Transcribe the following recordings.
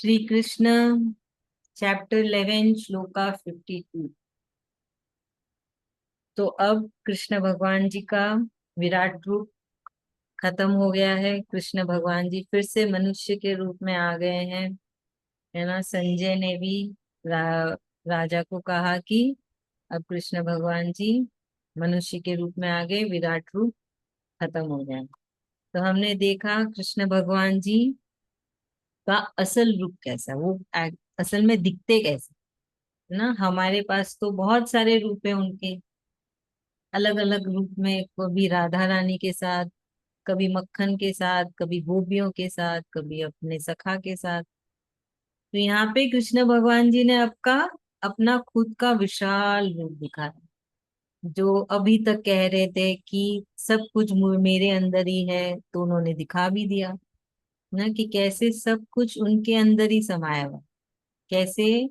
Shri Krishna chapter 11 shloka 52। तो अब कृष्ण भगवान जी का विराट रूप खत्म हो गया है। कृष्ण भगवान जी फिर से मनुष्य के रूप में आ गए हैं, है ना। संजय ने भी राजा को कहा कि अब कृष्ण भगवान जी मनुष्य के रूप में आ गए, विराट रूप खत्म हो गया। तो हमने देखा कृष्ण भगवान जी का असल रूप कैसा, वो असल में दिखते कैसे, है ना। हमारे पास तो बहुत सारे रूप हैं उनके, अलग अलग रूप में, कभी राधा रानी के साथ, कभी मक्खन के साथ, कभी गोपियों के साथ, कभी अपने सखा के साथ। तो यहाँ पे कृष्ण भगवान जी ने आपका अपना खुद का विशाल रूप दिखाया। जो अभी तक कह रहे थे कि सब कुछ मेरे अंदर ही है, तो उन्होंने दिखा भी दिया ना कि कैसे सब कुछ उनके अंदर ही समाया हुआ, कैसे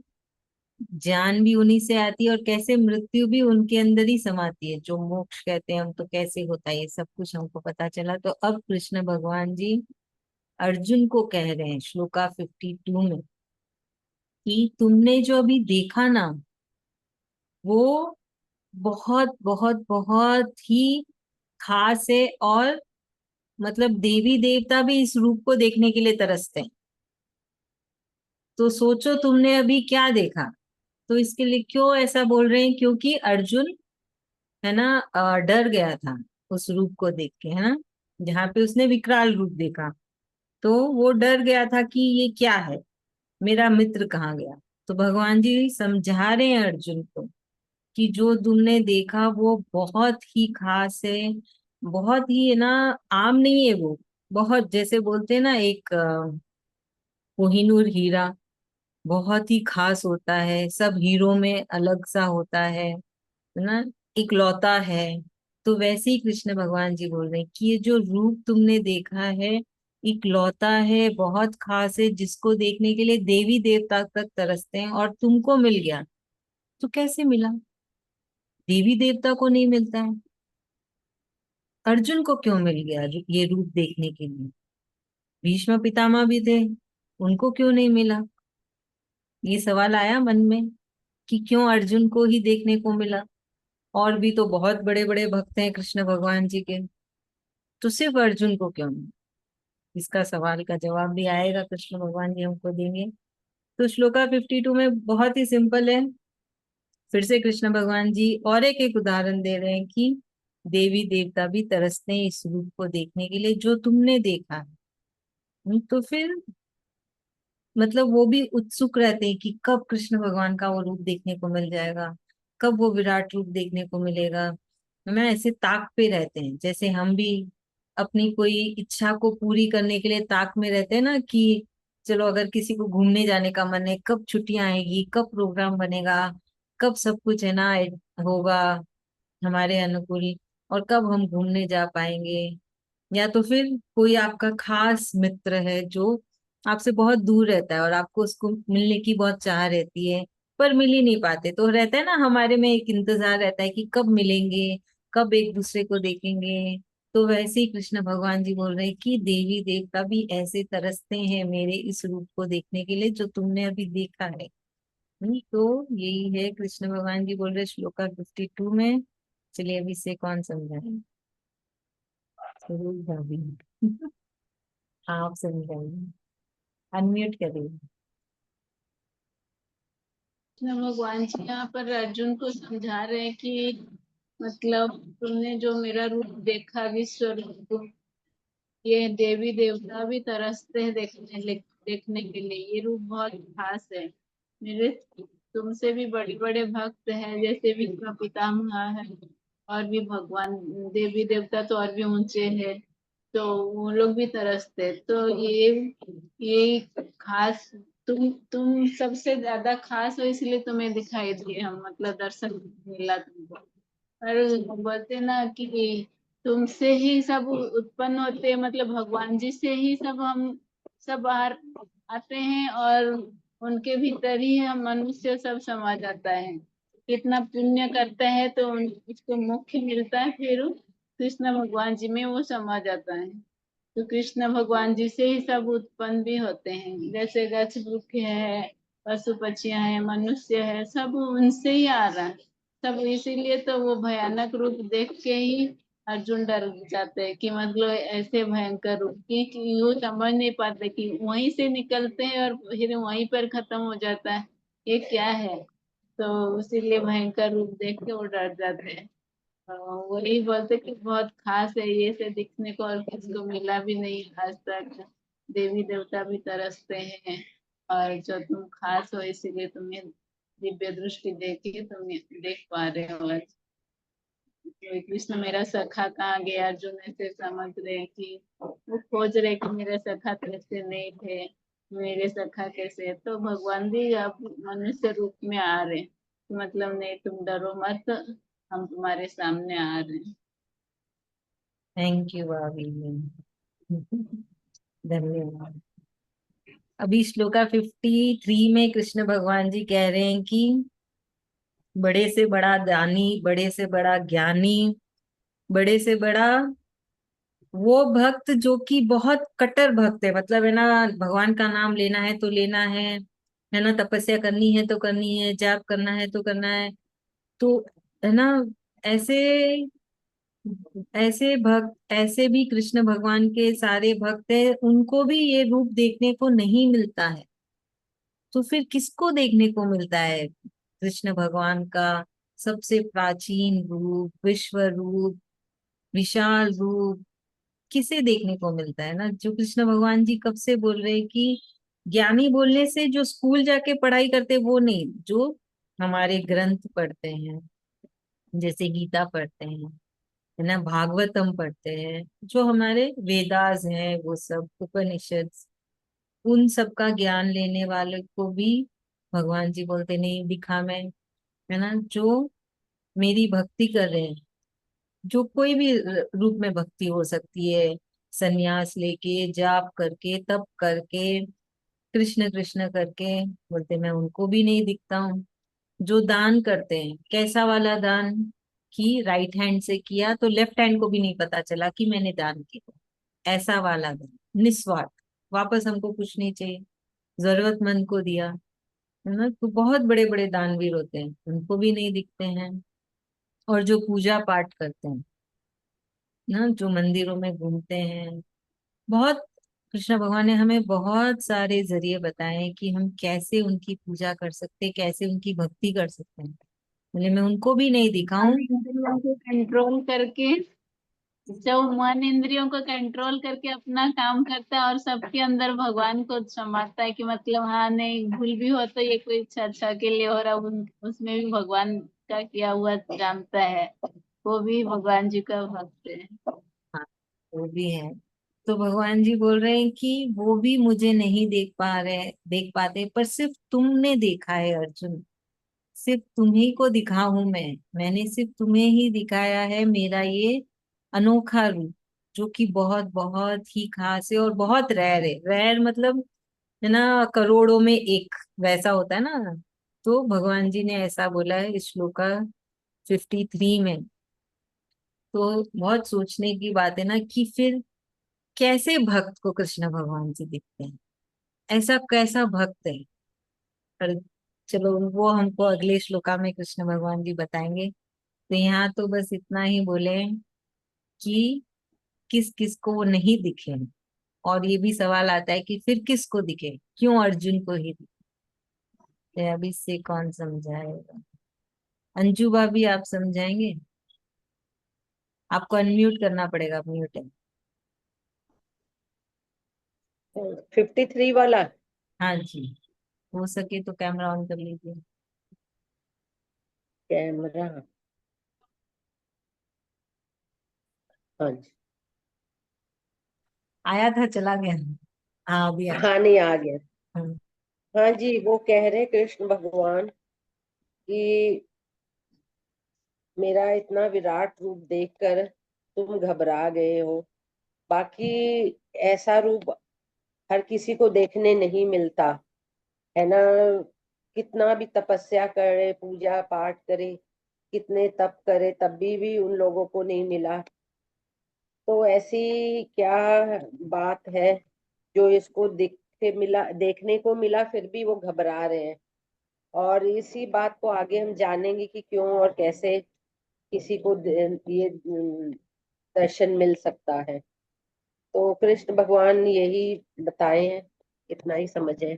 जान भी उन्हीं से आती है और कैसे मृत्यु भी उनके अंदर ही समाती है, जो मोक्ष कहते हैं हम, तो कैसे होता है ये सब कुछ हमको पता चला। तो अब कृष्ण भगवान जी अर्जुन को कह रहे हैं श्लोका 52 में कि तुमने जो अभी देखा ना, वो बहुत बहुत बहुत ही खास है। और मतलब देवी देवता भी इस रूप को देखने के लिए तरसते हैं। तो सोचो तुमने अभी क्या देखा। तो इसके लिए क्यों ऐसा बोल रहे हैं, क्योंकि अर्जुन, है ना, डर गया था उस रूप को देख के, है ना। जहाँ पे उसने विकराल रूप देखा तो वो डर गया था कि ये क्या है, मेरा मित्र कहाँ गया। तो भगवान जी समझा रहे हैं अर्जुन को कि जो तुमने देखा वो बहुत ही खास है, बहुत ही, है ना, आम नहीं है वो। बहुत, जैसे बोलते हैं ना, एक कोहिनूर हीरा बहुत ही खास होता है, सब हीरो में अलग सा होता है ना, इकलौता है। तो वैसे ही कृष्ण भगवान जी बोल रहे हैं कि ये जो रूप तुमने देखा है इकलौता है, बहुत खास है, जिसको देखने के लिए देवी देवता तक तरसते हैं, और तुमको मिल गया। तो कैसे मिला, देवी देवता को नहीं मिलता है, अर्जुन को क्यों मिल गया ये रूप देखने के लिए। भीष्म पितामह भी थे, उनको क्यों नहीं मिला। ये सवाल आया मन में कि क्यों अर्जुन को ही देखने को मिला, और भी तो बहुत बड़े बड़े भक्त हैं कृष्ण भगवान जी के, तो सिर्फ अर्जुन को क्यों नहीं। इसका सवाल का जवाब भी आएगा, कृष्ण भगवान जी हमको देंगे। तो श्लोका 52 में बहुत ही सिंपल है। फिर से कृष्ण भगवान जी और एक उदाहरण दे रहे हैं कि देवी देवता भी तरसते हैं इस रूप को देखने के लिए जो तुमने देखा है। तो फिर मतलब वो भी उत्सुक रहते हैं कि कब कृष्ण भगवान का वो रूप देखने को मिल जाएगा, कब वो विराट रूप देखने को मिलेगा। ना ऐसे ताक पे रहते हैं, जैसे हम भी अपनी कोई इच्छा को पूरी करने के लिए ताक में रहते हैं ना, कि चलो अगर किसी को घूमने जाने का मन है, कब छुट्टियां आएगी, कब प्रोग्राम बनेगा, कब सब कुछ, है ना, होगा हमारे अनुकूल, और कब हम घूमने जा पाएंगे। या तो फिर कोई आपका खास मित्र है जो आपसे बहुत दूर रहता है और आपको उसको मिलने की बहुत चाह रहती है, पर मिल ही नहीं पाते, तो रहता है ना हमारे में एक इंतजार रहता है कि कब मिलेंगे, कब एक दूसरे को देखेंगे। तो वैसे ही कृष्ण भगवान जी बोल रहे हैं कि देवी देवता भी ऐसे तरसते हैं मेरे इस रूप को देखने के लिए जो तुमने अभी देखा है। तो यही है, कृष्ण भगवान जी बोल रहे श्लोका 52 में। चलिए अभी से कौन समझाए, जरूर भाभी। आप समझाइए, अनम्यूट करिए। कृष्ण भगवान जी यहाँ पर अर्जुन को समझा रहे हैं कि मतलब तुमने जो मेरा रूप देखा, विश्व रूप, ये देवी देवता भी तरसते हैं देखने के लिए। ये रूप बहुत खास है। मेरे तुमसे भी बड़े बड़े भक्त हैं, जैसे विष्णु पितामह है, और भी भगवान देवी देवता तो और भी ऊंचे हैं, तो वो लोग भी तरसते हैं। तो ये खास, तुम सबसे ज्यादा खास हो, इसलिए तुम्हें दिखाई दिए हम, मतलब दर्शन मिला तुमको। और बोलते ना कि तुमसे ही सब उत्पन्न होते हैं, मतलब भगवान जी से ही सब हम सब बाहर आते हैं, और उनके भीतर ही हम मनुष्य सब समा जाता है। कितना पुण्य करते हैं तो उसको मुख्य मिलता है, फिर कृष्ण भगवान जी में वो समा जाता है। तो कृष्ण भगवान जी से ही सब उत्पन्न भी होते हैं। जैसे गच्छ वृक्ष है, पशु पक्षियां हैं, मनुष्य है, सब उनसे ही आ रहा है सब। इसीलिए तो वो भयानक रूप देख के ही अर्जुन डर जाते हैं कि मतलब ऐसे भयंकर रूप कि वो समझ नहीं पाते कि वहीं से निकलते हैं और फिर वहीं पर खत्म हो जाता है, ये क्या है। तो इसीलिए भयंकर रूप देख के वो डर जाते हैं। वही बोलते कि बहुत खास है, ये से दिखने को और किसको मिला भी नहीं आज तक। देवी देवता भी तरसते हैं, और जो तुम खास हो इसीलिए तुम्हें दिव्य दृष्टि देके तुम देख पा रहे हो आज। तो कृष्ण मेरा सखा कहाँ गया, अर्जुन ऐसे समझ रहे हैं कि वो खोज रहे कि मेरे सखा कैसे नहीं थे, मेरे सखा कैसे। तो भगवान भी अब मनुष्य रूप में आ रहे हैं, मतलब नहीं तुम डरो मत, हम तुम्हारे सामने आ रहे हैं। थैंक यू भाभी। धन्यवाद। अभी श्लोका 53 में कृष्ण भगवान जी कह रहे हैं कि बड़े से बड़ा दानी, बड़े से बड़ा ज्ञानी, बड़े से बड़ा वो भक्त जो कि बहुत कट्टर भक्त है, मतलब है ना, भगवान का नाम लेना है तो लेना है ना, तपस्या करनी है तो करनी है, जाप करना है तो करना है। तो है ना, ऐसे ऐसे भक्त, ऐसे भी कृष्ण भगवान के सारे भक्त हैं, उनको भी ये रूप देखने को नहीं मिलता है। तो फिर किसको देखने को मिलता है कृष्ण भगवान का सबसे प्राचीन रूप, विश्व रूप, विशाल रूप? किसे देखने को मिलता है ना, जो कृष्ण भगवान जी कब से बोल रहे हैं कि ज्ञानी बोलने से जो स्कूल जाके पढ़ाई करते वो नहीं, जो हमारे ग्रंथ पढ़ते हैं, जैसे गीता पढ़ते हैं, है ना, भागवतम पढ़ते हैं, जो हमारे वेदास हैं, वो सब उपनिषद, उन सब का ज्ञान लेने वाले को भी भगवान जी बोलते नहीं दिखा मैं, है ना, जो मेरी भक्ति कर रहे हैं, जो कोई भी रूप में भक्ति हो सकती है, सन्यास लेके, जाप करके, तप करके, कृष्ण कृष्ण करके, बोलते मैं उनको भी नहीं दिखता हूँ। जो दान करते हैं, कैसा वाला दान, कि राइट हैंड से किया तो लेफ्ट हैंड को भी नहीं पता चला कि मैंने दान किया, ऐसा वाला दान, निस्वार्थ, वापस हमको कुछ नहीं चाहिए, जरूरतमंद को दिया, है ना। तो बहुत बड़े बड़े दानवीर होते हैं, उनको भी नहीं दिखते हैं। और जो पूजा पाठ करते हैं ना, जो मंदिरों में घूमते हैं, बहुत, कृष्ण भगवान ने हमें बहुत सारे जरिए बताए हैं कि हम कैसे उनकी पूजा कर सकते हैं, कैसे उनकी भक्ति कर सकते हैं। बोले मैं उनको भी नहीं दिखाऊं। मन इंद्रियों को कंट्रोल करके, जो मन इंद्रियों को कंट्रोल करके अपना काम करता है और सबके अंदर भगवान को समझता है कि मतलब हाँ नहीं भूल भी हो तो ये कोई इच्छा अच्छा के लिए हो रहा, उसमें भी भगवान का किया हुआ जानता है, वो भी भगवान जी का भक्त है। हाँ, वो भी है। तो भगवान जी बोल रहे हैं कि वो भी मुझे नहीं देख पा रहे, देख पाते, पर सिर्फ तुमने देखा है अर्जुन, सिर्फ तुम्ही को दिखा हूं मैंने सिर्फ तुम्हें ही दिखाया है मेरा ये अनोखा रूप, जो कि बहुत बहुत ही खास है और बहुत रेयर है। रेयर मतलब, है ना, करोड़ों में एक वैसा होता है ना। तो भगवान जी ने ऐसा बोला है इस श्लोका 53 में। तो बहुत सोचने की बात है ना, कि फिर कैसे भक्त को कृष्ण भगवान जी दिखते हैं, ऐसा कैसा भक्त है। पर चलो वो हमको अगले श्लोका में कृष्ण भगवान जी बताएंगे। तो यहाँ तो बस इतना ही बोले कि किस किस को वो नहीं दिखे। और ये भी सवाल आता है कि फिर किसको दिखे, क्यों अर्जुन को ही दिखे। तो अब इससे कौन समझाएगा? अंजू भाभी आप समझाएंगे? आपको अनम्यूट करना पड़ेगा, म्यूट है। 53 वाला हाँ जी, हो सके तो कैमरा ऑन कर लीजिए। कैमरा। हाँ जी। आया था, चला गया। हाँ अभी आया। हाँ नहीं आ गया। हाँ। हाँ जी, वो कह रहे कृष्ण भगवान कि मेरा इतना विराट रूप देखकर तुम घबरा गए हो। बाकी ऐसा रूप हर किसी को देखने नहीं मिलता, है ना। कितना भी तपस्या करे, पूजा पाठ करे, कितने तप करे, तब भी उन लोगों को नहीं मिला। तो ऐसी क्या बात है जो इसको देखने को मिला, फिर भी वो घबरा रहे हैं। और इसी बात को आगे हम जानेंगे कि क्यों और कैसे किसी को ये दर्शन मिल सकता है। तो कृष्ण भगवान यही बताए हैं, इतना ही समझे।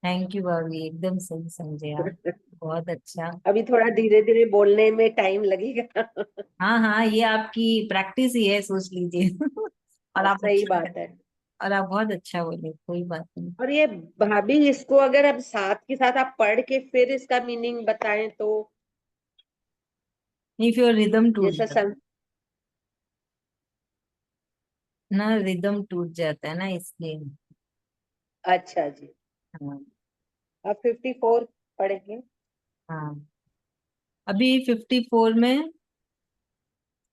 थैंक यू भाभी, एकदम सही समझे आप। बहुत अच्छा। अभी थोड़ा धीरे धीरे बोलने में टाइम लगेगा। हाँ हाँ, ये आपकी प्रैक्टिस ही है, सोच लीजिए। और आप सही अच्छा बात कर, है। और आप बहुत अच्छा बोले, कोई बात नहीं। और ये भाभी, इसको अगर अब साथ के साथ आप पढ़ के फिर इसका मीनिंग बताएं तो। नहीं, फिर रिदम टूट जैसा जाता है ना, रिदम टूट जाता है ना, इसलिए। अच्छा जी। हाँ। अब 54 पढ़ेंगे। हाँ, अभी 54 में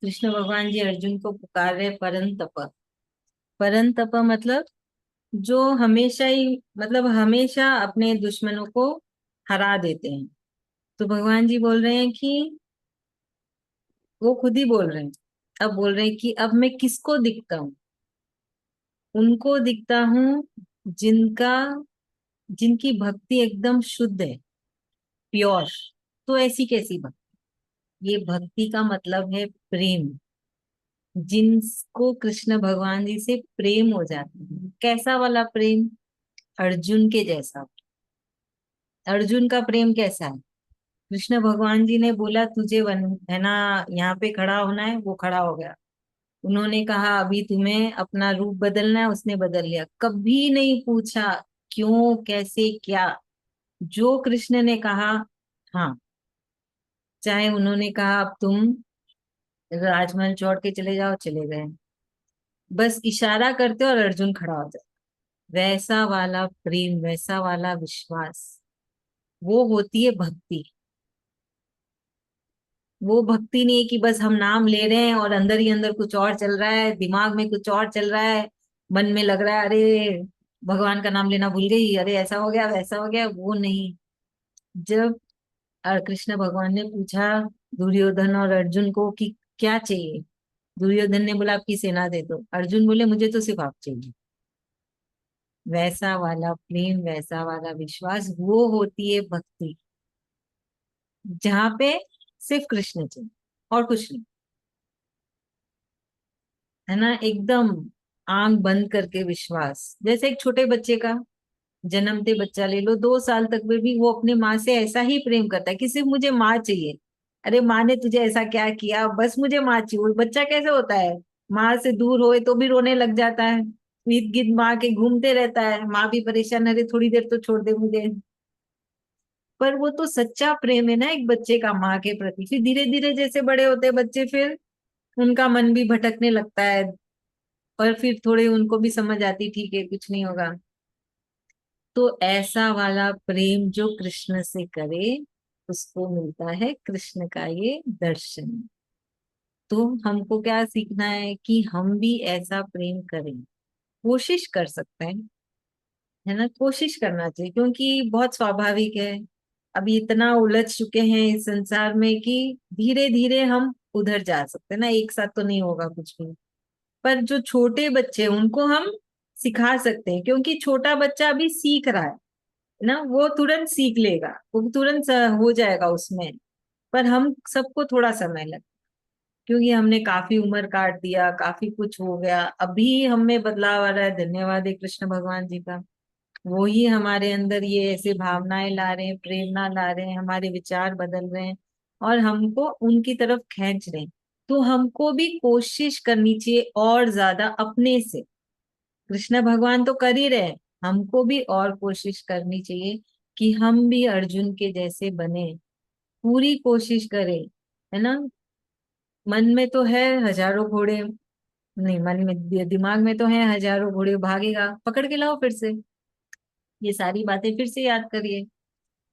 कृष्ण भगवान जी अर्जुन को पुकार रहे परंतप। परंतप मतलब जो हमेशा ही, मतलब हमेशा अपने दुश्मनों को हरा देते हैं। तो भगवान जी बोल रहे हैं कि, वो खुद ही बोल रहे हैं, अब बोल रहे हैं कि अब मैं किसको दिखता हूँ? उनको दिखता हूँ जिनका जिनकी भक्ति एकदम शुद्ध है, प्योर। तो ऐसी कैसी भक्ति? ये भक्ति का मतलब है प्रेम। जिनको कृष्ण भगवान जी से प्रेम हो जाता है, कैसा वाला प्रेम? अर्जुन के जैसा। अर्जुन का प्रेम कैसा है? कृष्ण भगवान जी ने बोला तुझे है ना, यहाँ पे खड़ा होना है, वो खड़ा हो गया। उन्होंने कहा अभी तुम्हें अपना रूप बदलना है, उसने बदल लिया। कभी नहीं पूछा क्यों, कैसे, क्या। जो कृष्ण ने कहा, हाँ। चाहे उन्होंने कहा अब तुम राजमहल छोड़ के चले जाओ, चले गए। बस इशारा करते और अर्जुन खड़ा हो जाए। वैसा वाला प्रेम, वैसा वाला विश्वास, वो होती है भक्ति। वो भक्ति नहीं है कि बस हम नाम ले रहे हैं और अंदर ही अंदर कुछ और चल रहा है, दिमाग में कुछ और चल रहा है, मन में लग रहा है अरे भगवान का नाम लेना भूल गई, अरे ऐसा हो गया, वैसा हो गया। वो नहीं। जब कृष्ण भगवान ने पूछा दुर्योधन और अर्जुन को कि क्या चाहिए, दुर्योधन ने बोला आपकी सेना दे दो, अर्जुन बोले मुझे तो सिर्फ आप चाहिए। वैसा वाला प्रेम, वैसा वाला विश्वास, वो होती है भक्ति, जहाँ पे सिर्फ कृष्ण चाहिए और कुछ नहीं। है ना, एकदम आंख बंद करके विश्वास। जैसे एक छोटे बच्चे का, जन्मते बच्चा ले लो, 2 साल तक में भी वो अपने माँ से ऐसा ही प्रेम करता है कि सिर्फ मुझे माँ चाहिए। अरे माँ ने तुझे ऐसा क्या किया, बस मुझे माँ चाहिए। वो बच्चा कैसे होता है, माँ से दूर होए तो भी रोने लग जाता है, ईद गिद माँ के घूमते रहता है, माँ भी परेशान, अरे थोड़ी देर तो छोड़ दे मुझे। पर वो तो सच्चा प्रेम है ना एक बच्चे का माँ के प्रति। फिर धीरे धीरे जैसे बड़े होते हैं बच्चे, फिर उनका मन भी भटकने लगता है, और फिर थोड़े उनको भी समझ आती ठीक है कुछ नहीं होगा। तो ऐसा वाला प्रेम जो कृष्ण से करे, उसको मिलता है कृष्ण का ये दर्शन। तो हमको क्या सीखना है कि हम भी ऐसा प्रेम करें, कोशिश कर सकते हैं। है ना, कोशिश करना चाहिए, क्योंकि बहुत स्वाभाविक है। अभी इतना उलझ चुके हैं इस संसार में कि धीरे धीरे हम उधर जा सकते हैं ना, एक साथ तो नहीं होगा कुछ भी। पर जो छोटे बच्चे हैं, उनको हम सिखा सकते हैं, क्योंकि छोटा बच्चा अभी सीख रहा है ना, वो तुरंत सीख लेगा, वो तुरंत हो जाएगा उसमें। पर हम सबको थोड़ा समय लगता, क्योंकि हमने काफी उम्र काट दिया, काफी कुछ हो गया, अभी हम में बदलाव आ रहा है। धन्यवाद है कृष्ण भगवान जी का, वो ही हमारे अंदर ये ऐसे भावनाएं ला रहे हैं, प्रेरणा ला रहे हैं, हमारे विचार बदल रहे हैं, और हमको उनकी तरफ खींच रहे हैं। तो हमको भी कोशिश करनी चाहिए और ज्यादा अपने से। कृष्ण भगवान तो कर ही रहे हैं, हमको भी और कोशिश करनी चाहिए कि हम भी अर्जुन के जैसे बने। पूरी कोशिश करें। है ना, मन में तो है हजारों घोड़े, नहीं मन में, दिमाग में तो है हजारों घोड़े, भागेगा, पकड़ के लाओ फिर से। ये सारी बातें फिर से याद करिए।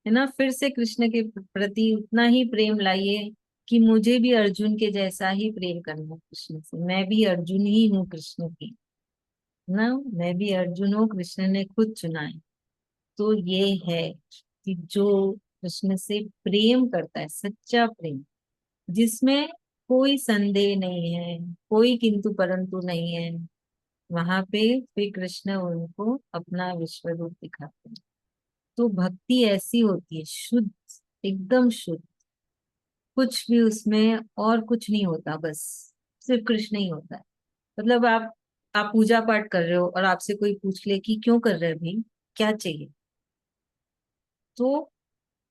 है ना, फिर से कृष्ण के प्रति उतना ही प्रेम लाइए कि मुझे भी अर्जुन के जैसा ही प्रेम करना है कृष्ण से। मैं भी अर्जुन ही हूँ कृष्ण की। ना, मैं भी अर्जुन हूँ, कृष्ण ने खुद चुना है। तो ये है कि जो कृष्ण से प्रेम करता है, सच्चा प्रेम, जिसमें कोई संदेह नहीं है, कोई किंतु परंतु नहीं है। वहां पे श्री कृष्ण उनको अपना विश्व रूप दिखाते हैं। तो भक्ति ऐसी होती है, शुद्ध, एकदम शुद्ध, कुछ भी उसमें और कुछ नहीं होता, बस सिर्फ कृष्ण ही होता है। मतलब आप पूजा पाठ कर रहे हो और आपसे कोई पूछ ले कि क्यों कर रहे हो भाई, क्या चाहिए, तो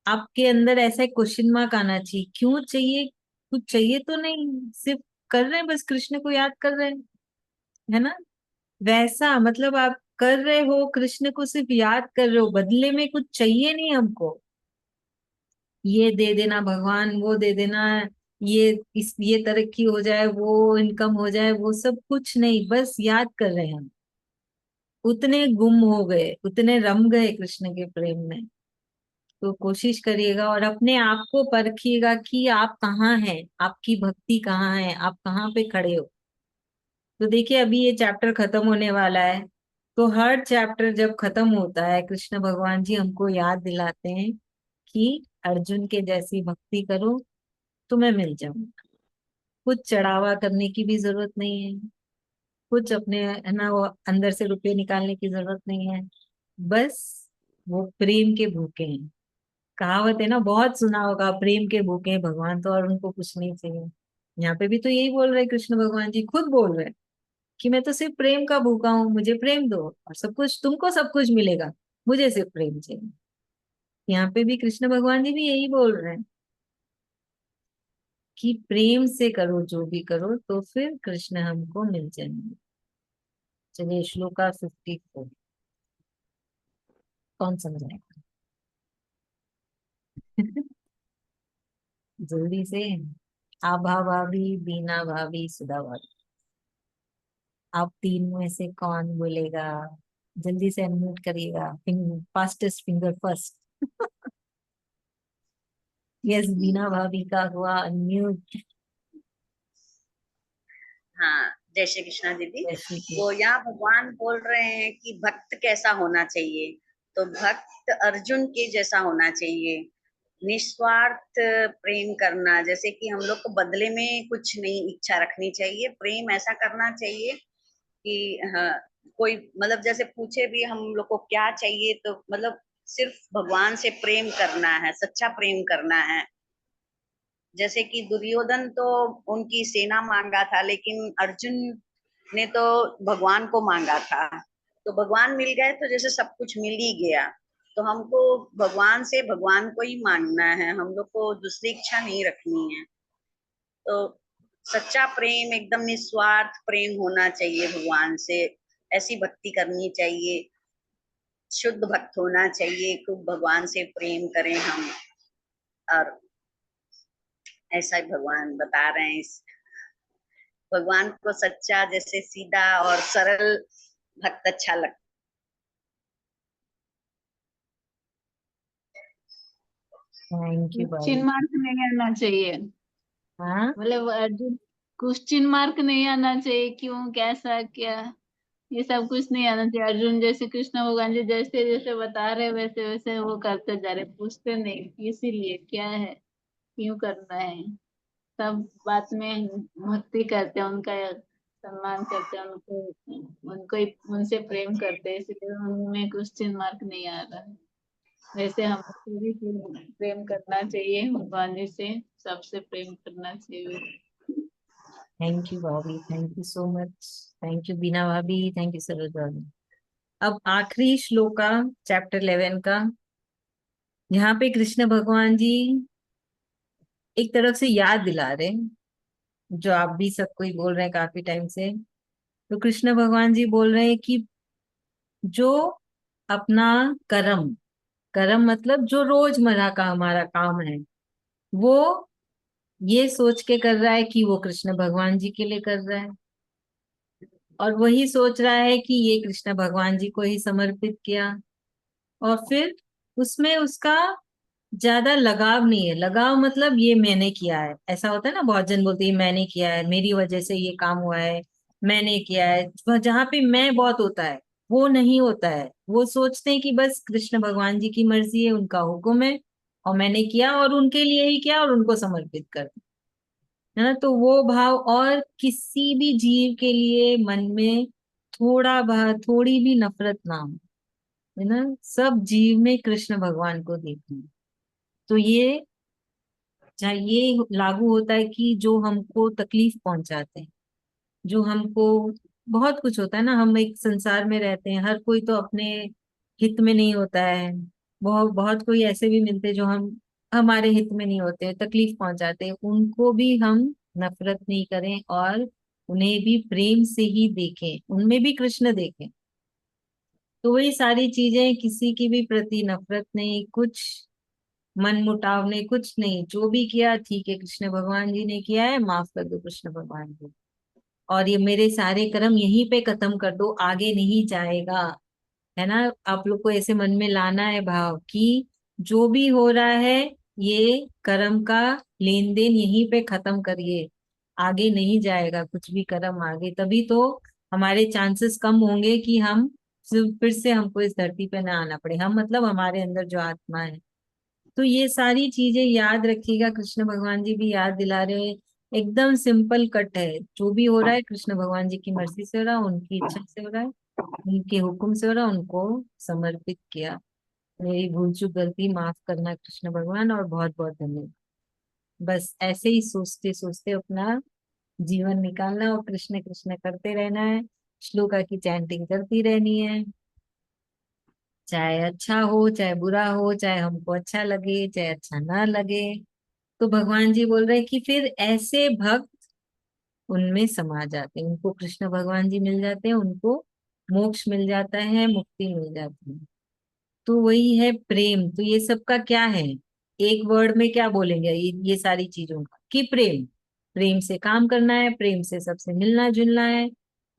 आपके अंदर ऐसा क्वेश्चन मार्क आना चाहिए, क्यों चाहिए, कुछ चाहिए तो नहीं, सिर्फ कर रहे हैं, बस कृष्ण को याद कर रहे हैं, है ना। वैसा मतलब आप कर रहे हो, कृष्ण को सिर्फ याद कर रहे हो, बदले में कुछ चाहिए नहीं हमको, ये दे देना भगवान, वो दे देना, ये तरक्की हो जाए, वो इनकम हो जाए, वो सब कुछ नहीं, बस याद कर रहे हैं हम। उतने गुम हो गए, उतने रम गए कृष्ण के प्रेम में। तो कोशिश करिएगा और अपने आप को परखिएगा कि आप कहाँ हैं, आपकी भक्ति कहाँ है, आप कहाँ पे खड़े हो। तो देखिए अभी ये चैप्टर खत्म होने वाला है, तो हर चैप्टर जब खत्म होता है कृष्ण भगवान जी हमको याद दिलाते हैं कि अर्जुन के जैसी भक्ति करो तो मैं मिल जाऊं। कुछ चढ़ावा करने की भी जरूरत नहीं है, कुछ अपने, है ना, वो अंदर से रुपए निकालने की जरूरत नहीं है, बस वो प्रेम के भूखे हैं। कहावत है ना, बहुत सुना होगा, प्रेम के भूखे हैं भगवान, तो और उनको कुछ नहीं चाहिए। यहाँ पे भी तो यही बोल रहे कृष्ण भगवान जी, खुद बोल रहे हैं कि मैं तो सिर्फ प्रेम का भूखा हूँ, मुझे प्रेम दो और सब कुछ, तुमको सब कुछ मिलेगा, मुझे सिर्फ प्रेम चाहिए। यहाँ पे भी कृष्ण भगवान जी भी यही बोल रहे हैं कि प्रेम से करो जो भी करो तो फिर कृष्ण हमको मिल जाएंगे। चलिए श्लोका 54, कौन समझाएगा? जल्दी से। आभा भाभी, बीना भाभी, सुधा भाभी, आप तीन में से कौन बोलेगा? जल्दी से अनम्यूट करिएगा, फास्टेस्ट फिंगर फर्स्ट। यस, बीना भाभी का हुआ अनम्यूट। हाँ, जय श्री कृष्णा दीदी। जैसे कि वो यहाँ भगवान बोल रहे हैं कि भक्त कैसा होना चाहिए, तो भक्त अर्जुन के जैसा होना चाहिए, निस्वार्थ प्रेम करना, जैसे कि हम लोग को बदले में कुछ नहीं इच्छा रखनी चाहिए, प्रेम ऐसा करना चाहिए कि हाँ, कोई मतलब जैसे पूछे भी हम लोग को क्या चाहिए, तो मतलब सिर्फ भगवान से प्रेम करना है, सच्चा प्रेम करना है। जैसे कि दुर्योधन तो उनकी सेना मांगा था, लेकिन अर्जुन ने तो भगवान को मांगा था, तो भगवान मिल गए, तो जैसे सब कुछ मिल ही गया। तो हमको भगवान से भगवान को ही मांगना है, हम लोग को दूसरी इच्छा नहीं रखनी है। तो सच्चा प्रेम, एकदम निस्वार्थ प्रेम होना चाहिए भगवान से, ऐसी भक्ति करनी चाहिए, शुद्ध भक्त होना चाहिए, खूब भगवान से प्रेम करें हम। और ऐसा ही भगवान बता रहे हैं, इस भगवान को सच्चा, जैसे सीधा और सरल भक्त अच्छा लगता थैंक यू चिन्ह भाभी। मार्क नहीं आना चाहिए, हाँ, मतलब अर्जुन क्वेश्चन मार्क नहीं आना चाहिए, क्यों, कैसा, क्या, ये सब कुछ नहीं आना चाहिए। अर्जुन जैसे कृष्ण भगवान जी जैसे जैसे बता रहे वैसे वैसे वो करते जा रहे, पूछते नहीं इसीलिए क्या है, क्यों करना है, सब बात में भक्ति करते हैं, उनका सम्मान करते हैं, उनको उनको उनसे प्रेम करते हैं, इसलिए उनमें क्वेश्चन मार्क नहीं आ रहा है। वैसे हमको भी प्रेम करना चाहिए भगवान जी से, सबसे प्रेम करना चाहिए। थैंक यू भाभी, thank you so much. Thank you Bina भाभी, थैंक यू सरोज भाभी। अब आखिरी श्लोका चैप्टर 11 का, यहाँ पे कृष्ण भगवान जी एक तरफ से याद दिला रहे हैं, जो आप भी सबको ही बोल रहे हैं काफी टाइम से। तो कृष्ण भगवान जी बोल रहे हैं कि जो अपना कर्म, कर्म मतलब जो रोजमर्रा का हमारा काम है, वो ये सोच के कर रहा है कि वो कृष्ण भगवान जी के लिए कर रहा है, और वही सोच रहा है कि ये कृष्ण भगवान जी को ही समर्पित किया, और फिर उसमें उसका ज्यादा लगाव नहीं है। लगाव मतलब ये मैंने किया है, ऐसा होता है ना, बहुत जन बोलते हैं मैंने किया है, मेरी वजह से ये काम हुआ है, मैंने किया है, जहाँ पे मैं बहुत होता है, वो नहीं होता है। वो सोचते हैं कि बस कृष्ण भगवान जी की मर्जी है, उनका हुक्म है, और मैंने किया और उनके लिए ही किया और उनको समर्पित कर दिया। है ना। तो वो भाव, और किसी भी जीव के लिए मन में थोड़ी भी नफरत ना हो, है ना। सब जीव में कृष्ण भगवान को देखना। तो ये चाहे ये लागू होता है कि जो हमको तकलीफ पहुंचाते हैं, जो हमको, बहुत कुछ होता है ना, हम एक संसार में रहते हैं, हर कोई तो अपने हित में नहीं होता है। बहुत बहुत कोई ऐसे भी मिलते हैं जो हमारे हित में नहीं होते, तकलीफ पहुंचाते हैं, उनको भी हम नफरत नहीं करें, और उन्हें भी प्रेम से ही देखें, उनमें भी कृष्ण देखें। तो वही सारी चीजें, किसी की भी प्रति नफरत नहीं, कुछ मन मुटाव नहीं, कुछ नहीं, जो भी किया ठीक है, कृष्ण भगवान जी ने किया है, माफ कर दो कृष्ण भगवान जी, और ये मेरे सारे कर्म यहीं पे खत्म कर दो, आगे नहीं जाएगा। है ना। आप लोग को ऐसे मन में लाना है भाव कि जो भी हो रहा है, ये कर्म का लेन देन यहीं पे खत्म करिए, आगे नहीं जाएगा कुछ भी कर्म आगे, तभी तो हमारे चांसेस कम होंगे कि हम फिर से हमको इस धरती पे ना आना पड़े, हम मतलब हमारे अंदर जो आत्मा है। तो ये सारी चीजें याद रखिएगा, कृष्ण भगवान जी भी याद दिला रहे हैं। एकदम सिंपल कट है, जो भी हो रहा है कृष्ण भगवान जी की मर्जी से हो रहा है, उनकी इच्छा से हो रहा है, उनके हुक्म से हो रहा है, उनको समर्पित किया। मेरी भूल चूक गलती माफ करना कृष्ण भगवान, और बहुत बहुत धन्यवाद। बस ऐसे ही सोचते सोचते अपना जीवन निकालना, और कृष्ण कृष्ण करते रहना है, श्लोका की चैंटिंग करती रहनी है, चाहे अच्छा हो चाहे बुरा हो, चाहे हमको अच्छा लगे चाहे अच्छा ना लगे। तो भगवान जी बोल रहे हैं कि फिर ऐसे भक्त उनमें समा जाते हैं, उनको कृष्ण भगवान जी मिल जाते हैं, उनको मोक्ष मिल जाता है, मुक्ति मिल जाती है। तो वही है प्रेम। तो ये सब का क्या है, एक वर्ड में क्या बोलेंगे ये सारी चीजों का, कि प्रेम। प्रेम से काम करना है, प्रेम से सबसे मिलना जुलना है,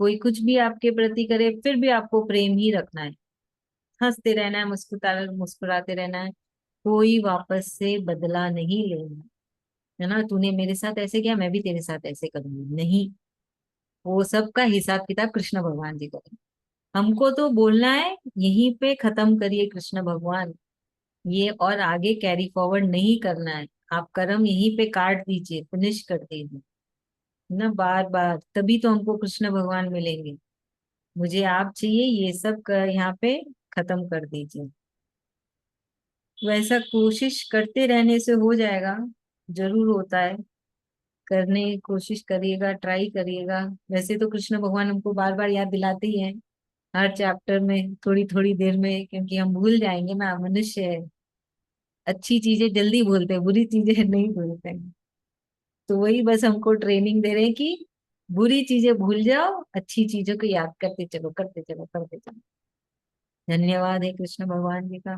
कोई कुछ भी आपके प्रति करे फिर भी आपको प्रेम ही रखना है, हंसते रहना है, मुस्कुराते रहना है, कोई वापस से बदला नहीं लेना, है ना। तूने मेरे साथ ऐसे किया, मैं भी तेरे साथ ऐसे करूंगी, नहीं। वो सब का हिसाब किताब कृष्ण भगवान जी करेंगे। हमको तो बोलना है यहीं पे खत्म करिए कृष्ण भगवान, ये और आगे कैरी फॉरवर्ड नहीं करना है, आप कर्म यहीं पे काट दीजिए, फिनिश कर दीजिए, ना बार बार, तभी तो हमको कृष्ण भगवान मिलेंगे। मुझे आप चाहिए, ये सब यहाँ पे खत्म कर दीजिए। वैसा कोशिश करते रहने से हो जाएगा, जरूर होता है। करने की कोशिश करिएगा, ट्राई करिएगा। वैसे तो कृष्ण भगवान हमको बार बार याद दिलाते ही हैं, हर चैप्टर में थोड़ी थोड़ी देर में, क्योंकि हम भूल जाएंगे ना, मनुष्य है। अच्छी चीजें जल्दी भूलते हैं, बुरी चीजें नहीं भूलते हैं। तो वही बस हमको ट्रेनिंग दे रहे हैं कि बुरी चीजें भूल जाओ, अच्छी चीजों को याद करते चलो, करते चलो, करते चलो। धन्यवाद है कृष्ण भगवान जी का,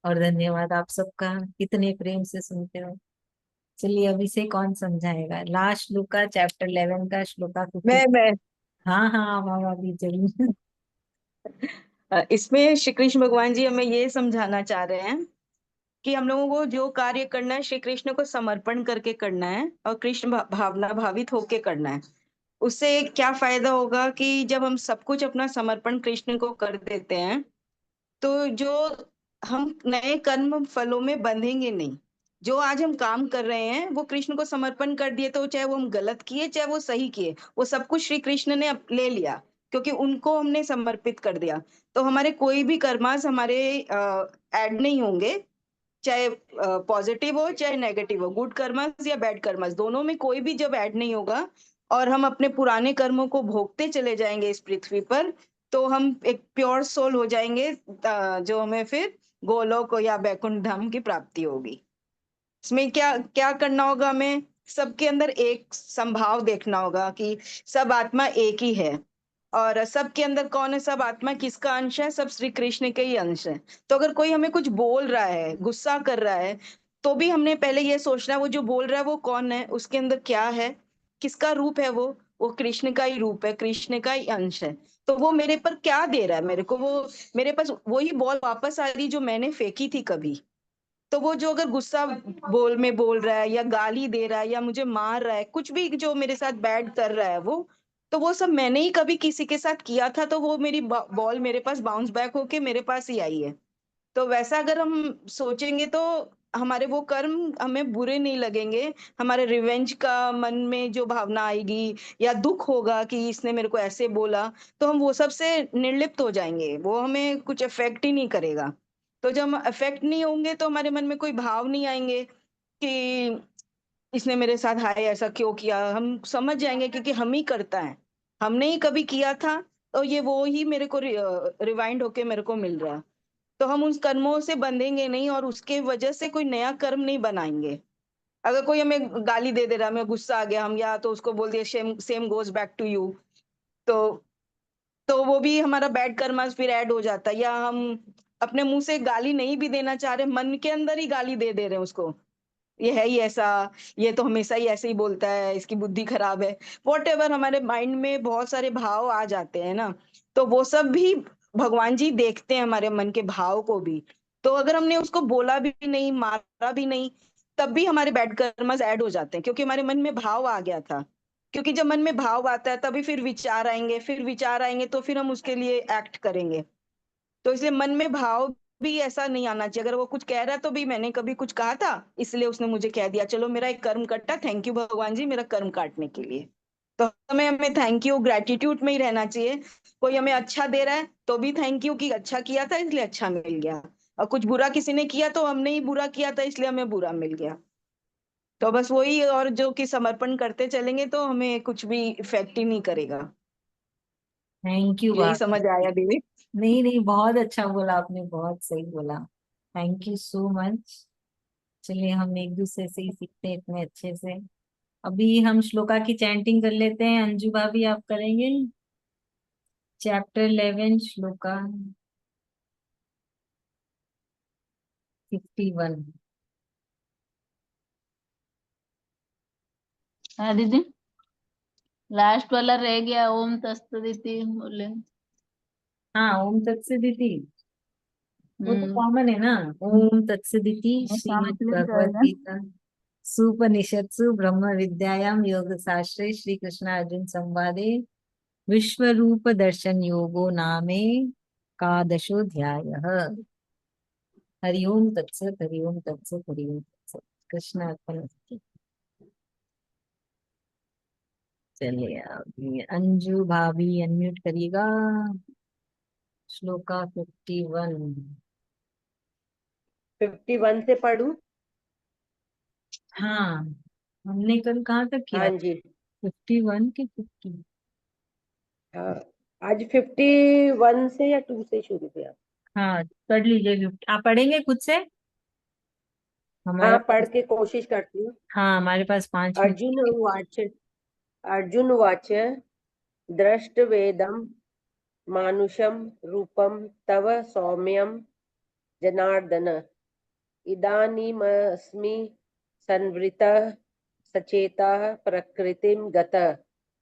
और धन्यवाद आप सबका, कितने प्रेम से सुनते हो। चलिए अभी से कौन समझाएगा लास्ट श्लोक का, चैप्टर 11 का, श्लोका 50। मैं हाँ हाँ बाबा भी जरूर। इसमें श्री कृष्ण भगवान जी हमें ये समझाना चाह रहे हैं कि हम लोगों को जो कार्य करना है श्री कृष्ण को समर्पण करके करना है और कृष्ण भावना भावित होके करना है। उससे क्या फायदा होगा कि जब हम सब कुछ अपना समर्पण कृष्ण को कर देते हैं, तो जो हम नए कर्म फलों में बंधेंगे नहीं। जो आज हम काम कर रहे हैं वो कृष्ण को समर्पण कर दिए, तो चाहे वो हम गलत किए चाहे वो सही किए, वो सब कुछ श्री कृष्ण ने ले लिया, क्योंकि उनको हमने समर्पित कर दिया। तो हमारे कोई भी कर्मास हमारे ऐड नहीं होंगे, चाहे पॉजिटिव हो चाहे नेगेटिव हो, गुड कर्मस या बैड कर्मस, दोनों में कोई भी जब ऐड नहीं होगा और हम अपने पुराने कर्मों को भोगते चले जाएंगे इस पृथ्वी पर, तो हम एक प्योर सोल हो जाएंगे, जो हमें फिर गोलोक या बैकुंठ धाम की प्राप्ति होगी। इसमें क्या क्या करना होगा, हमें सबके अंदर एक संभाव देखना होगा कि सब आत्मा एक ही है, और सबके अंदर कौन है, सब आत्मा किसका अंश है, सब श्री कृष्ण के ही अंश है। तो अगर कोई हमें कुछ बोल रहा है, गुस्सा कर रहा है, तो भी हमने पहले ये सोचना है वो जो बोल रहा है वो कौन है, उसके अंदर क्या है, किसका रूप है, वो कृष्ण का ही रूप है, कृष्ण का ही अंश है। तो वो मेरे पर क्या दे रहा है, मेरे को वो, मेरे पास वही बॉल वापस आ रही जो मैंने फेंकी थी कभी। तो वो जो अगर गुस्सा बोल रहा है या गाली दे रहा है या मुझे मार रहा है, कुछ भी जो मेरे साथ बैड कर रहा है, वो तो वो सब मैंने ही कभी किसी के साथ किया था, तो वो मेरी बॉल मेरे पास बाउंस बैक होके मेरे पास ही आई है। तो वैसा अगर हम सोचेंगे तो हमारे वो कर्म हमें बुरे नहीं लगेंगे। हमारे रिवेंज का मन में जो भावना आएगी या दुःख होगा कि इसने मेरे को ऐसे बोला, तो हम वो सब से निर्लिप्त हो जाएँगे। वो हमें कुछ इफ़ेक्ट ही नहीं करेगा। तो जब हम अफ़ेक्ट नहीं होंगे तो हमारे मन में कोई भाव नहीं आएँगे कि इसने मेरे साथ हाय ऐसा क्यों किया? हम समझ जाएँगे क्योंकि हम ही करता है। हमने ही कभी किया था, तो ये वो ही मेरे को रिवाइंड होके मेरे को मिल रहा है। तो हम उस कर्मों से बंधेंगे नहीं और उसके वजह से कोई नया कर्म नहीं बनाएँगे। अगर कोई हमें गाली दे दे रहा है, हमें गुस्सा आ गया, हम या तो उसको बोल दिया same same goes back to you, तो वो भी हमारा बैड कर्मास फिर ऐड हो जाता है। या हम अपने मुँह से गाली नहीं भी देना चाह रहे, मन के अंदर ही गाली दे दे रहे हैं उसको। ये है ही ऐसा, ये तो हमेशा ही ऐसे ही बोलता है, इसकी बुद्धि खराब है। व्हाटएवर हमारे माइंड में बहुत सारे भाव आ जाते हैं ना, तो वो सब भी भगवान जी देखते हैं हमारे मन के भाव को भी। तो अगर हमने उसको बोला भी नहीं, मारा भी नहीं, तब भी हमारे बैड कर्मस ऐड हो जाते हैं क्योंकि हमारे मन में भाव आ गया था। क्योंकि जब मन में भाव आता है तभी फिर विचार आएँगे तो फिर हम उसके लिए एक्ट करेंगे। तो इसलिए मन में भाव भी ऐसा नहीं आना चाहिए। अगर वो कुछ कह रहा है तो भी मैंने कभी कुछ कहा था, इसलिए उसने मुझे कह दिया, चलो मेरा एक कर्म कटा, थैंक यू भगवान जी मेरा कर्म काटने के लिए। तो हमें हमें थैंक यू ग्रैटिट्यूड में ही रहना चाहिए। कोई हमें अच्छा दे रहा है तो भी थैंक यू कि अच्छा किया था इसलिए अच्छा मिल गया। और कुछ बुरा किसी ने किया तो हमने ही बुरा किया था इसलिए हमें बुरा मिल गया। तो बस वही, और जो कि समर्पण करते चलेंगे तो हमें कुछ भी इफेक्ट ही नहीं करेगा। थैंक यू यही भाभी। समझ आया दीदी। नहीं नहीं, बहुत अच्छा बोला आपने, बहुत सही बोला। Thank you so much. चलिए हम एक दूसरे से ही सीखते हैं इतने अच्छे से। अभी हम श्लोका की चैंटिंग कर लेते हैं। अंजू भाभी आप करेंगे? चैप्टर 11 श्लोका 51। हाँ दीदी, लास्ट वाला रह गया, ओम तत्सदिति बोले। हाँ, ओम तत्सदिति, वो तो हम्म, कॉमन है ना। ओम तत्सदिति वो श्रीमद् कंप्लीट भगवत रहेगा। गीता सुपनिषत्सु ब्रह्म विद्यायाम योग शास्त्रे श्री कृष्ण अर्जुन संवादे विश्व रूप दर्शन योगो नामे एकादशोऽध्यायः। हरि ओम तत्सत, हरि ओम तत्सत, हरि ओम तत्सत। कृष्ण अर्पण। चलिए अभी अंजू भाभी अनम्यूट करिएगा। श्लोका 51। 51 से पढ़ूं? हाँ, हमने कल कहाँ तक किया? हाँ जी। 51 के 50? हाँ, आज 51 से या 2 से शुरू किया? हाँ, पढ़ लीजिए 50। आप पढ़ेंगे खुद से? हमारे हाँ, पढ़ पास, के कोशिश करती हूँ। हाँ हमारे पास 5 मिनट। अर्जुन उवाच अर्जुन उवाच दृष्टवेदं मानुषं रूपं तव सौम्यं जनार्दन इदानीमस्मि संवृत्तः सचेतः प्रकृतिं गतः।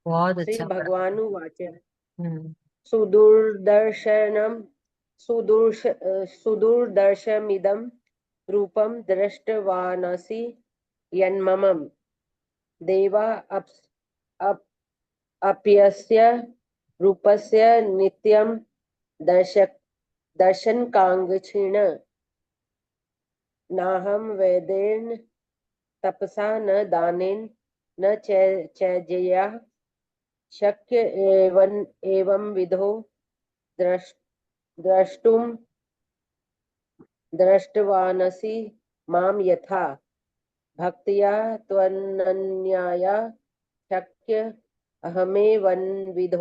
बहुत श्री अच्छा पढ़ा। भगवानुवाच हम्म। सुदूरदर्शनं सुदूरदर्शमिदं रूपं दृष्टवानसि यन्मम देवा अप्यस्य रूपस्य नित्यं दर्शनकाङ्क्षिण नाहं वेदेन तपसा न दानेन न चैर्जया शक्य एवं विधो द्रष्टुं दृष्टवानसि मां यथा भक्त्या त्वनन्याया शक्य अहमेवन्विधोऽर्जुन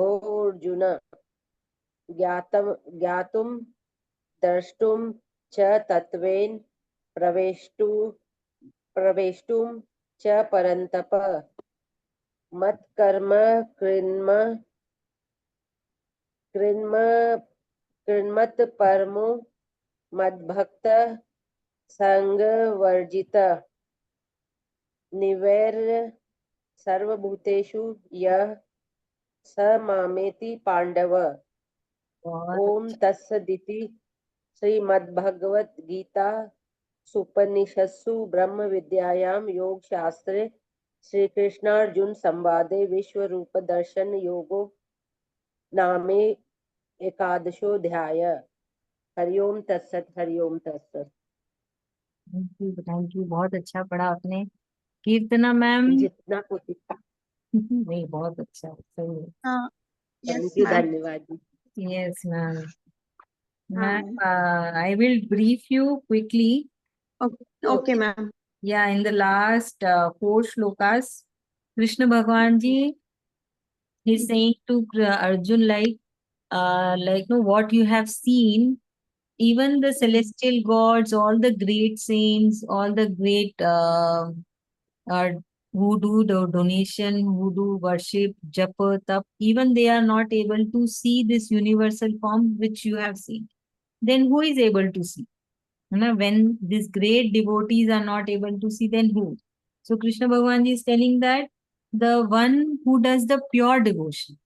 ज्ञातुं द्रष्टुं च तत्त्वेन प्रवेष्टुं च परन्तप मत्कर्म कृन्मत्परमो मद्भक्त संगवर्जित निवैर्य सर्वभूतेषु यः स मामेति पांडव। बहुत ओम तत्सदिति श्रीमद्भगवद गीता सुपनिषत्सु ब्रह्म विद्यायां योग शास्त्रे श्री कृष्णार्जुन संवादे विश्व रूप दर्शन योगो नामे एकादशोऽध्याय। हरि ओम तत्सत, हरि ओम तत्सत। थैंक यू, बहुत अच्छा पढ़ा आपने। कीर्तना मैम। जितना कुछ। नहीं, बहुत अच्छा, सही है। हाँ थैंक यस यू, मैम। धन्यवाद जी। Yes ma'am. हाँ ma'am, ma'am. I will brief you quickly. So, okay ma'am. yeah, in the last 4 shlokas, Krishna Bhagwan ji, he's saying to Arjun like no, what you have seen, even the celestial gods, all the great saints, all the great uh, who do the donation, who do worship, japa, tap, even they are not able to see this universal form which you have seen. Then who is able to see? When these great devotees are not able to see, then who? So Krishna Bhagavan ji is telling that the one who does the pure devotion.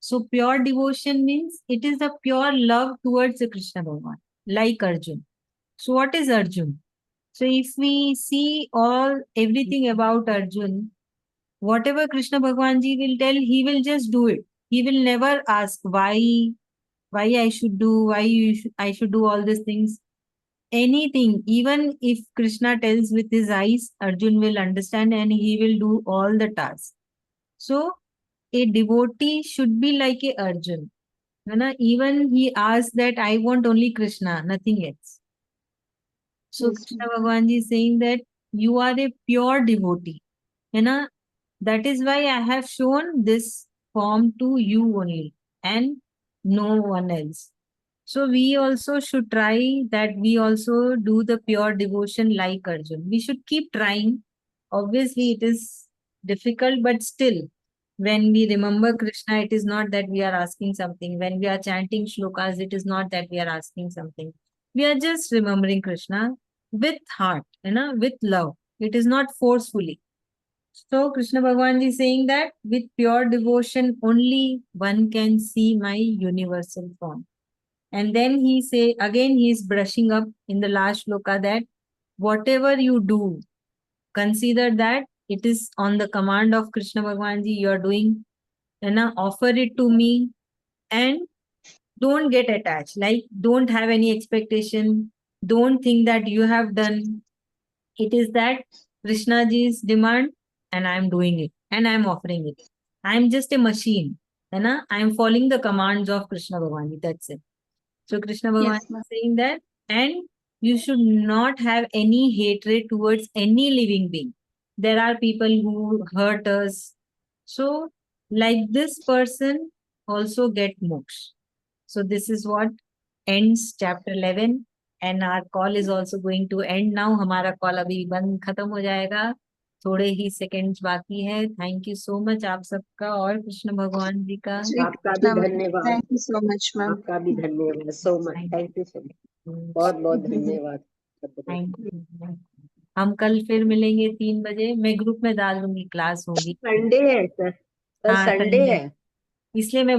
So pure devotion means it is the pure love towards the Krishna Bhagavan, like Arjun. So what is Arjun? So if we see everything about Arjun, whatever Krishna Bhagavan ji will tell, he will just do it. He will never ask why I should do, I should do all these things. Anything, even if Krishna tells with his eyes, Arjun will understand and he will do all the tasks. So a devotee should be like a Arjun. Even he asks that I want only Krishna, nothing else. So Yes, Krishna Bhagavan ji is saying that you are a pure devotee. That is why I have shown this form to you only and no one else. So we also should try that we also do the pure devotion like Arjun. We should keep trying. Obviously, it is difficult, but still, when we remember Krishna, it is not that we are asking something. When we are chanting shlokas, it is not that we are asking something. We are just remembering Krishna with heart, with love. It is not forcefully. So Krishna Bhagavan is saying that with pure devotion, only one can see my universal form. And then he is brushing up in the last shloka that whatever you do, consider that it is on the command of Krishna Bhagavan ji you are doing, and offer it to me, and don't get attached. Like, don't have any expectation. Don't think that you have done. It is that Krishna ji's demand, and I am doing it, and I am offering it. I am just a machine, I am following the commands of Krishna Bhagavan ji. That's it. So Krishna Bhagavan yes is ma'am. saying that, and you should not have any hatred towards any living being. There are people who hurt us. So, like this person also get moksha. So this is what ends chapter 11, and our call is also going to end now. हमारा call अभी बंद खत्म हो जाएगा, थोड़े ही seconds बाकी है। Thank you so much आप सबका और कृष्ण भगवान जी का। श्री आपका भी कृष्णा मैम। धन्यवाद। Thank you so much ma'am. आपका भी धन्यवाद सो much. Thank you so much. बहुत बहुत धन्यवाद। Thank you. हम कल फिर मिलेंगे 3 बजे। मैं ग्रुप में डाल दूंगी, क्लास होगी। संडे है सर, कल हाँ, संडे संडे, है। इसलिए मैं